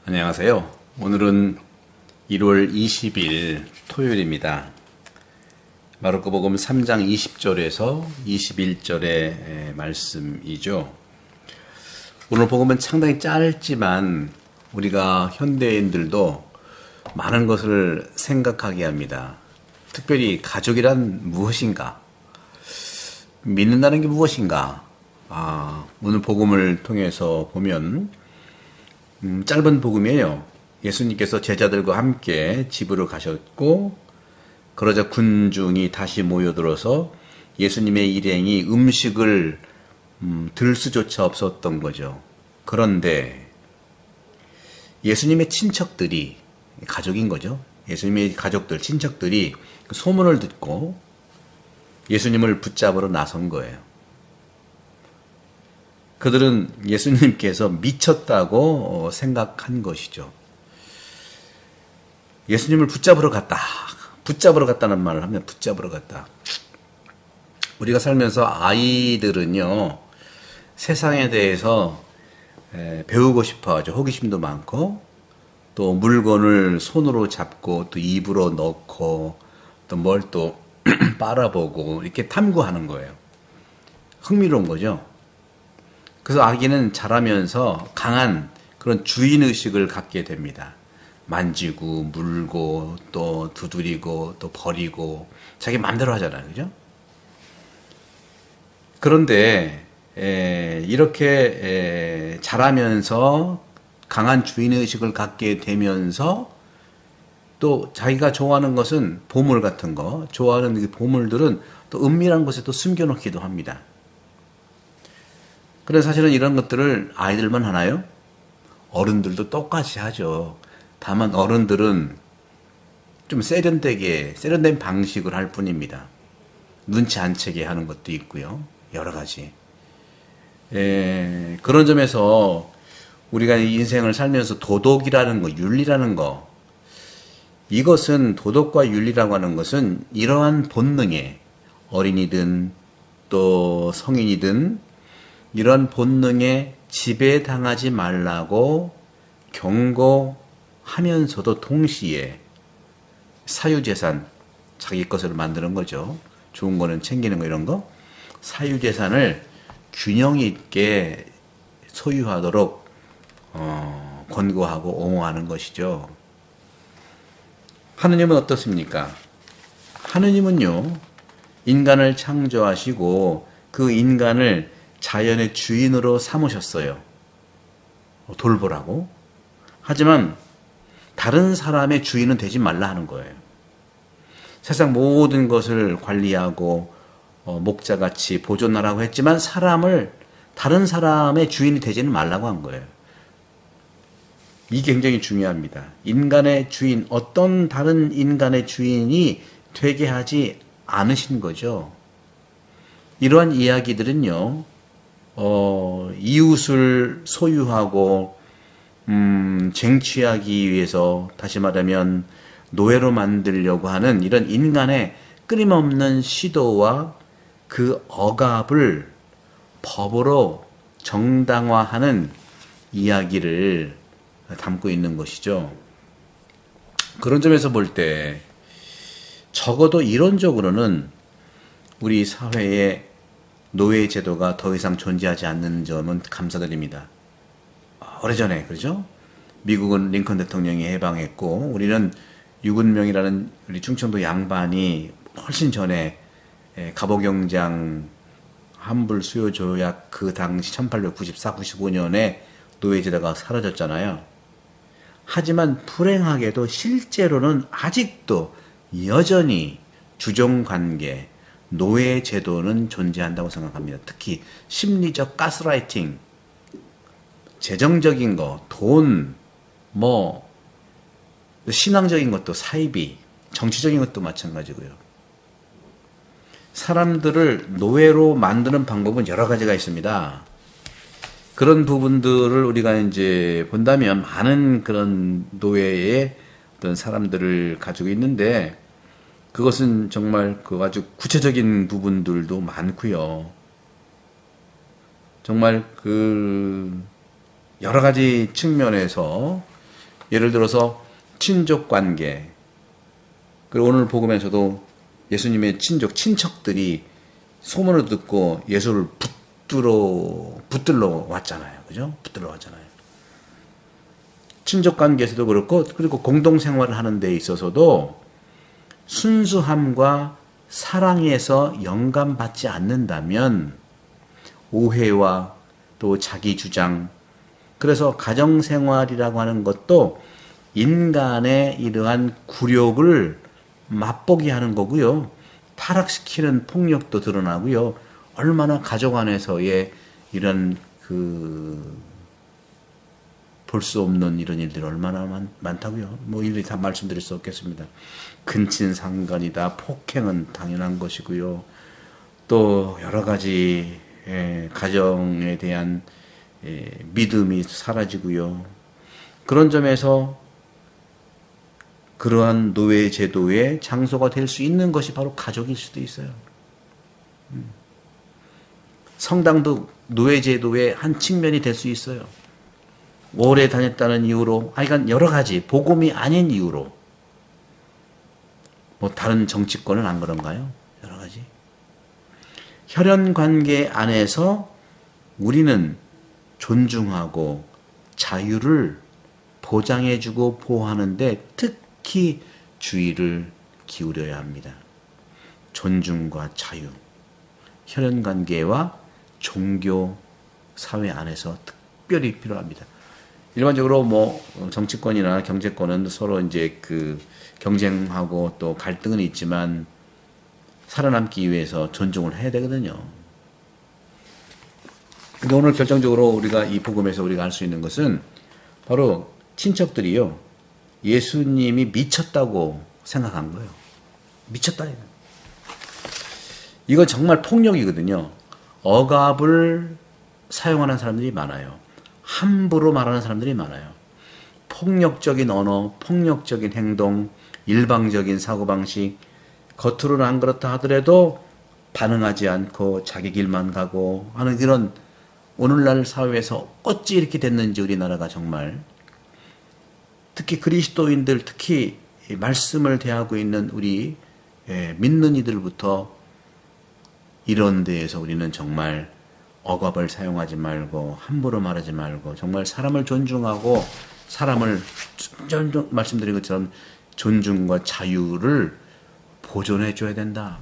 안녕하세요. 오늘은 1월 20일 토요일입니다. 마르코복음 3장 20절에서 21절의 말씀이죠. 오늘 복음은 상당히 짧지만 우리가 현대인들도 많은 것을 생각하게 합니다. 특별히 가족이란 무엇인가? 믿는다는 게 무엇인가? 오늘 복음을 통해서 보면 짧은 복음이에요. 예수님께서 제자들과 함께 집으로 가셨고 그러자 군중이 다시 모여들어서 예수님의 일행이 음식을 들 수조차 없었던 거죠. 그런데 예수님의 친척들이, 가족인 거죠. 예수님의 가족들, 친척들이 소문을 듣고 예수님을 붙잡으러 나선 거예요. 그들은 예수님께서 미쳤다고 생각한 것이죠. 예수님을 붙잡으러 갔다. 붙잡으러 갔다는 말을 하면 붙잡으러 갔다. 우리가 살면서 아이들은요, 세상에 대해서 배우고 싶어 하죠. 호기심도 많고, 또 물건을 손으로 잡고, 또 입으로 넣고, 또 뭘 또 빨아보고, 이렇게 탐구하는 거예요. 흥미로운 거죠. 그래서 아기는 자라면서 강한 그런 주인의식을 갖게 됩니다. 만지고, 물고, 또 두드리고, 또 버리고, 자기 마음대로 하잖아요. 그죠? 그런데, 이렇게, 자라면서 강한 주인의식을 갖게 되면서 또 자기가 좋아하는 것은 보물 같은 거, 좋아하는 그 보물들은 또 은밀한 곳에 또 숨겨놓기도 합니다. 그래서 사실은 이런 것들을 아이들만 하나요? 어른들도 똑같이 하죠. 다만 어른들은 좀 세련된 방식을 할 뿐입니다. 눈치 안 채게 하는 것도 있고요. 여러 가지. 그런 점에서 우리가 인생을 살면서 도덕이라는 거, 윤리라는 거, 이것은 도덕과 윤리라고 하는 것은 이러한 본능에 어린이든 또 성인이든 이런 본능에 지배당하지 말라고 경고하면서도 동시에 사유재산, 자기 것을 만드는 거죠. 좋은 거는 챙기는 거 이런 거. 사유재산을 균형 있게 소유하도록 권고하고 옹호하는 것이죠. 하느님은 어떻습니까? 하느님은요, 인간을 창조하시고 그 인간을 자연의 주인으로 삼으셨어요. 돌보라고. 하지만 다른 사람의 주인은 되지 말라 하는 거예요. 세상 모든 것을 관리하고 목자같이 보존하라고 했지만 다른 사람의 주인이 되지는 말라고 한 거예요. 이게 굉장히 중요합니다. 인간의 주인, 어떤 다른 인간의 주인이 되게 하지 않으신 거죠. 이러한 이야기들은요, 이웃을 소유하고 쟁취하기 위해서, 다시 말하면 노예로 만들려고 하는 이런 인간의 끊임없는 시도와 그 억압을 법으로 정당화하는 이야기를 담고 있는 것이죠. 그런 점에서 볼 때 적어도 이론적으로는 우리 사회에 노예 제도가 더 이상 존재하지 않는 점은 감사드립니다. 오래전에, 그렇죠? 미국은 링컨 대통령이 해방했고, 우리는 유근명이라는 우리 충청도 양반이 훨씬 전에 갑오경장 환불 수요 조약 그 당시 1894, 95년에 노예 제도가 사라졌잖아요. 하지만 불행하게도 실제로는 아직도 여전히 주종관계, 노예 제도는 존재한다고 생각합니다. 특히 심리적 가스라이팅, 재정적인 거, 돈, 신앙적인 것도 사이비, 정치적인 것도 마찬가지고요. 사람들을 노예로 만드는 방법은 여러 가지가 있습니다. 그런 부분들을 우리가 이제 본다면 많은 그런 노예의 어떤 사람들을 가지고 있는데, 그것은 정말 그 아주 구체적인 부분들도 많고요. 정말 그 여러 가지 측면에서 예를 들어서 친족 관계. 그리고 오늘 복음에서도 예수님의 친척들이 소문을 듣고 예수를 붙들러 왔잖아요. 그죠? 붙들러 왔잖아요. 친족 관계에서도 그렇고, 그리고 공동생활을 하는 데 있어서도 순수함과 사랑에서 영감받지 않는다면 오해와 또 자기 주장, 그래서 가정생활이라고 하는 것도 인간의 이러한 굴욕을 맛보게 하는 거고요. 타락시키는 폭력도 드러나고요. 얼마나 가족 안에서의 이런 볼 수 없는 이런 일들이 얼마나 많다고요. 뭐 일일이 다 말씀드릴 수 없겠습니다. 근친상간이다. 폭행은 당연한 것이고요. 또 여러 가지 가정에 대한 믿음이 사라지고요. 그런 점에서 그러한 노예 제도의 장소가 될 수 있는 것이 바로 가족일 수도 있어요. 성당도 노예 제도의 한 측면이 될 수 있어요. 오래 다녔다는 이유로, 그러니까 여러 가지 복음이 아닌 이유로, 뭐 다른 정치권은 안 그런가요? 여러 가지. 혈연 관계 안에서 우리는 존중하고 자유를 보장해주고 보호하는데 특히 주의를 기울여야 합니다. 존중과 자유, 혈연 관계와 종교 사회 안에서 특별히 필요합니다. 일반적으로 뭐 정치권이나 경제권은 서로 이제 경쟁하고 또 갈등은 있지만 살아남기 위해서 존중을 해야 되거든요. 근데 오늘 결정적으로 우리가 이 복음에서 우리가 알 수 있는 것은 바로 친척들이요, 예수님이 미쳤다고 생각한 거예요. 미쳤다. 이건 정말 폭력이거든요. 억압을 사용하는 사람들이 많아요. 함부로 말하는 사람들이 많아요. 폭력적인 언어, 폭력적인 행동, 일방적인 사고방식, 겉으로는 안 그렇다 하더라도 반응하지 않고 자기 길만 가고 하는 이런, 오늘날 사회에서 어찌 이렇게 됐는지 우리나라가 정말, 특히 그리스도인들, 특히 말씀을 대하고 있는 우리 믿는 이들부터 이런 데에서 우리는 정말 억압을 사용하지 말고 함부로 말하지 말고 정말 사람을 존중하고 사람을 말씀드린 것처럼 존중과 자유를 보존해 줘야 된다.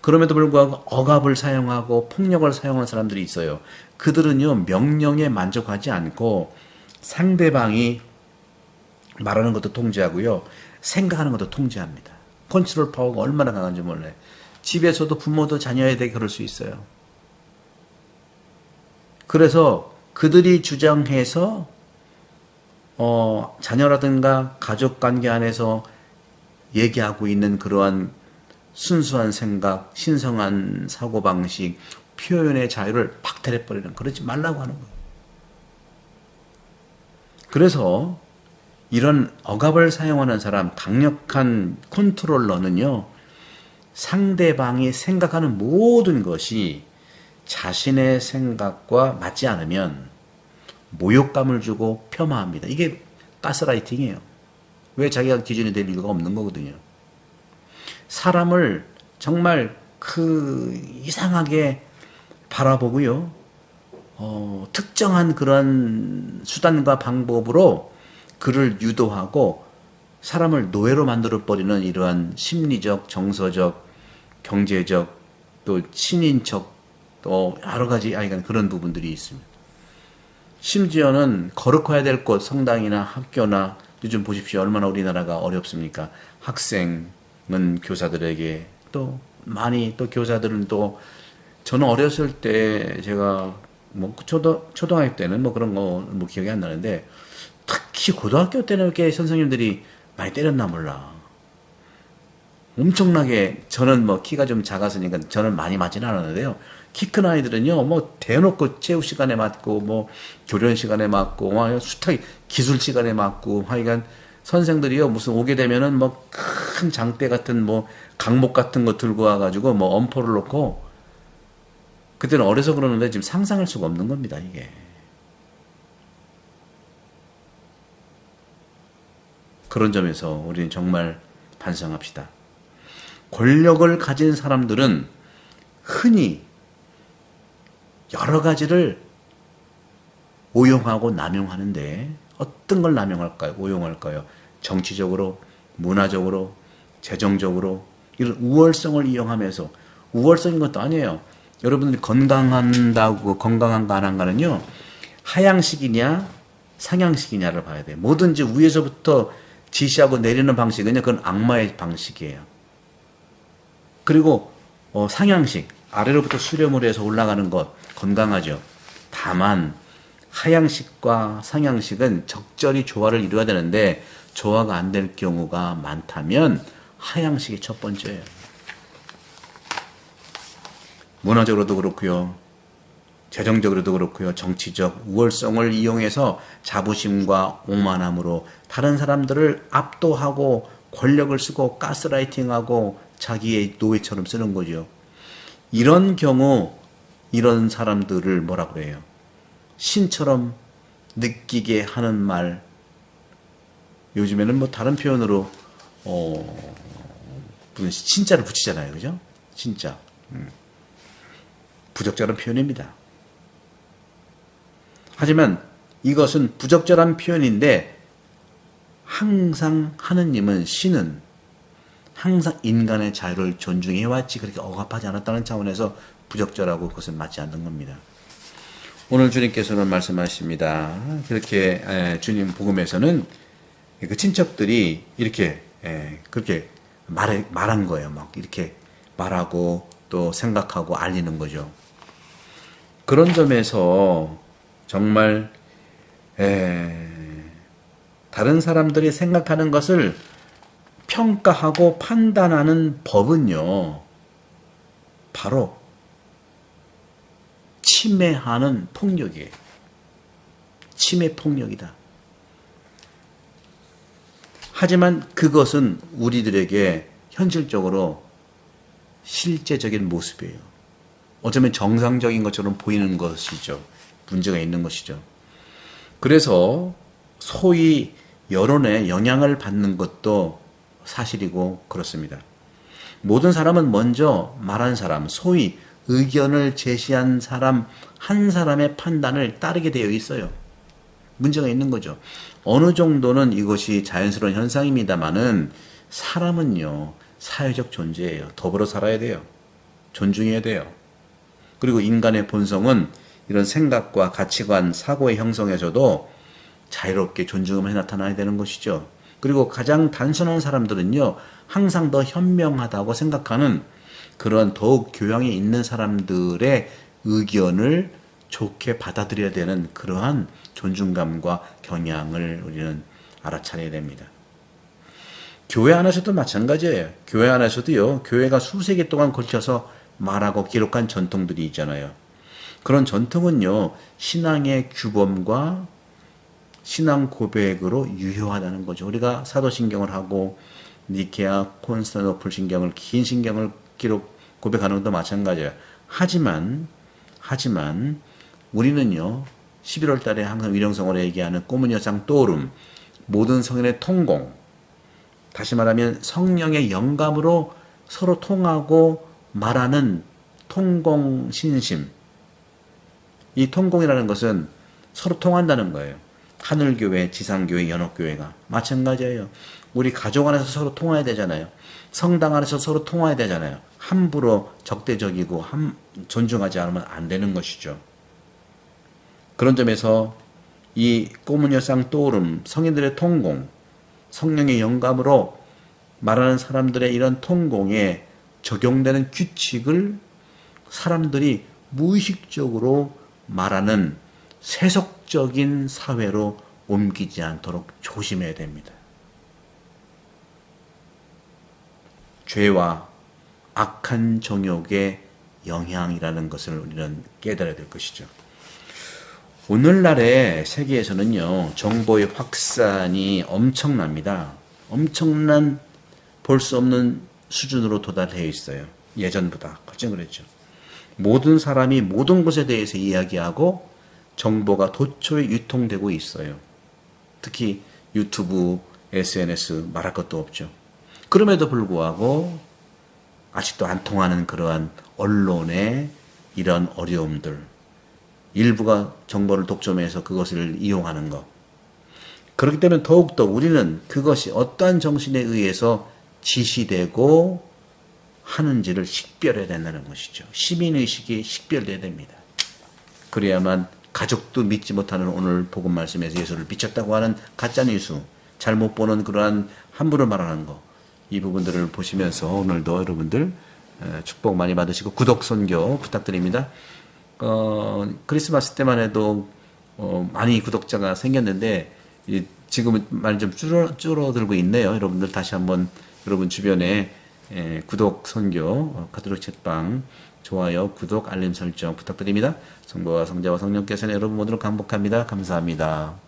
그럼에도 불구하고 억압을 사용하고 폭력을 사용하는 사람들이 있어요. 그들은요, 명령에 만족하지 않고 상대방이 말하는 것도 통제하고요, 생각하는 것도 통제합니다. 컨트롤 파워가 얼마나 강한지 몰라요. 집에서도 부모도 자녀에게 그럴 수 있어요. 그래서 그들이 주장해서 자녀라든가 가족관계 안에서 얘기하고 있는 그러한 순수한 생각, 신성한 사고방식, 표현의 자유를 팍 때려버리는, 그러지 말라고 하는 거예요. 그래서 이런 억압을 사용하는 사람, 강력한 컨트롤러는요, 상대방이 생각하는 모든 것이 자신의 생각과 맞지 않으면 모욕감을 주고 폄하합니다. 이게 가스라이팅이에요. 왜 자기가 기준이 될 이유가 없는 거거든요. 사람을 정말 이상하게 바라보고요, 특정한 그런 수단과 방법으로 그를 유도하고 사람을 노예로 만들어버리는 이러한 심리적, 정서적, 경제적, 또 친인척, 또 여러 가지 그런 부분들이 있습니다. 심지어는 거룩해야 될 곳, 성당이나 학교나, 요즘 보십시오. 얼마나 우리나라가 어렵습니까? 학생은 교사들에게, 또 많이, 또 교사들은 또, 저는 어렸을 때 제가 뭐 초등학교 때는 뭐 그런 거 뭐 기억이 안 나는데, 특히 고등학교 때는 이렇게 선생님들이 많이 때렸나 몰라. 엄청나게, 저는 뭐 키가 좀 작았으니까 저는 많이 맞지는 않았는데요. 키 큰 아이들은요, 뭐 대놓고 체육 시간에 맞고, 뭐 교련 시간에 맞고, 수탁 기술 시간에 맞고, 하여간 선생들이요, 무슨 오게 되면은 뭐 큰 장대 같은 뭐 강목 같은 거 들고 와가지고 뭐 엄포를 놓고, 그때는 어려서 그러는데 지금 상상할 수가 없는 겁니다, 이게. 그런 점에서 우리는 정말 반성합시다. 권력을 가진 사람들은 흔히 여러 가지를 오용하고 남용하는데 어떤 걸 남용할까요? 오용할까요? 정치적으로, 문화적으로, 재정적으로 이런 우월성을 이용하면서, 우월성인 것도 아니에요. 여러분들이 건강한다고 건강한가 안 한가는요, 하향식이냐 상향식이냐를 봐야 돼요. 뭐든지 위에서부터 지시하고 내리는 방식은요, 그건 악마의 방식이에요. 그리고 상향식, 아래로부터 수렴을 해서 올라가는 것 건강하죠. 다만 하향식과 상향식은 적절히 조화를 이루어야 되는데 조화가 안 될 경우가 많다면 하향식이 첫 번째예요. 문화적으로도 그렇고요, 재정적으로도 그렇고요, 정치적 우월성을 이용해서 자부심과 오만함으로 다른 사람들을 압도하고 권력을 쓰고 가스라이팅하고 자기의 노예처럼 쓰는 거죠. 이런 경우 이런 사람들을 뭐라 그래요? 신처럼 느끼게 하는 말, 요즘에는 뭐 다른 표현으로 무슨 신자를 붙이잖아요, 그죠? 신자. 부적절한 표현입니다. 하지만 이것은 부적절한 표현인데 항상 하느님은, 신은 항상 인간의 자유를 존중해왔지 그렇게 억압하지 않았다는 차원에서 부적절하고 그것은 맞지 않는 겁니다. 오늘 주님께서는 말씀하십니다. 그렇게 주님 복음에서는 그 친척들이 이렇게 그렇게 말한 거예요. 막 이렇게 말하고 또 생각하고 알리는 거죠. 그런 점에서 정말 다른 사람들이 생각하는 것을 평가하고 판단하는 법은요, 바로 침해하는 폭력이에요. 침해 폭력이다. 하지만 그것은 우리들에게 현실적으로 실제적인 모습이에요. 어쩌면 정상적인 것처럼 보이는 것이죠. 문제가 있는 것이죠. 그래서 소위 여론에 영향을 받는 것도 사실이고 그렇습니다. 모든 사람은 먼저 말한 사람, 소위 의견을 제시한 사람 한 사람의 판단을 따르게 되어 있어요. 문제가 있는 거죠. 어느 정도는 이것이 자연스러운 현상입니다만은 사람은요, 사회적 존재예요. 더불어 살아야 돼요. 존중해야 돼요. 그리고 인간의 본성은 이런 생각과 가치관, 사고의 형성에서도 자유롭게 존중하며 나타나야 되는 것이죠. 그리고 가장 단순한 사람들은요, 항상 더 현명하다고 생각하는 그런 더욱 교양이 있는 사람들의 의견을 좋게 받아들여야 되는 그러한 존중감과 경향을 우리는 알아차려야 됩니다. 교회 안에서도 마찬가지예요. 교회 안에서도요, 교회가 수세기 동안 걸쳐서 말하고 기록한 전통들이 있잖아요. 그런 전통은요, 신앙의 규범과 신앙 고백으로 유효하다는 거죠. 우리가 사도신경을 하고 니케아, 콘스탄티노플 신경을, 긴 신경을 고백하는 것도 마찬가지예요. 하지만 우리는요, 11월 달에 항상 위령성으로 얘기하는 꼬문여상 또름, 모든 성인의 통공, 다시 말하면 성령의 영감으로 서로 통하고 말하는 통공신심. 이 통공이라는 것은 서로 통한다는 거예요. 하늘교회, 지상교회, 연합교회가 마찬가지예요. 우리 가족 안에서 서로 통화해야 되잖아요. 성당 안에서 서로 통화해야 되잖아요. 함부로 적대적이고 존중하지 않으면 안 되는 것이죠. 그런 점에서 이 꼬문여상 또름, 성인들의 통공, 성령의 영감으로 말하는 사람들의 이런 통공에 적용되는 규칙을 사람들이 무의식적으로 말하는 세속적인 사회로 옮기지 않도록 조심해야 됩니다. 죄와 악한 정욕의 영향이라는 것을 우리는 깨달아야 될 것이죠. 오늘날의 세계에서는요, 정보의 확산이 엄청납니다. 엄청난 볼 수 없는 수준으로 도달해 있어요. 예전보다 훨씬 그랬죠. 모든 사람이 모든 것에 대해서 이야기하고 정보가 도처에 유통되고 있어요. 특히 유튜브, SNS 말할 것도 없죠. 그럼에도 불구하고 아직도 안 통하는 그러한 언론의 이런 어려움들, 일부가 정보를 독점해서 그것을 이용하는 것. 그렇기 때문에 더욱더 우리는 그것이 어떠한 정신에 의해서 지시되고 하는지를 식별해야 된다는 것이죠. 시민의식이 식별돼야 됩니다. 그래야만 가족도 믿지 못하는 오늘 복음 말씀에서 예수를 미쳤다고 하는 가짜뉴스, 잘못 보는 그러한 함부로 말하는 거, 이 부분들을 보시면서 오늘도 여러분들 축복 많이 받으시고 구독 선교 부탁드립니다. 크리스마스 때만 해도 많이 구독자가 생겼는데 지금은 많이 좀 줄어들고 있네요. 여러분들 다시 한번 여러분 주변에 구독 선교 가톨릭 책방 좋아요, 구독, 알림 설정 부탁드립니다. 성부와 성자와 성령께서는 여러분 모두를 강복합니다. 감사합니다.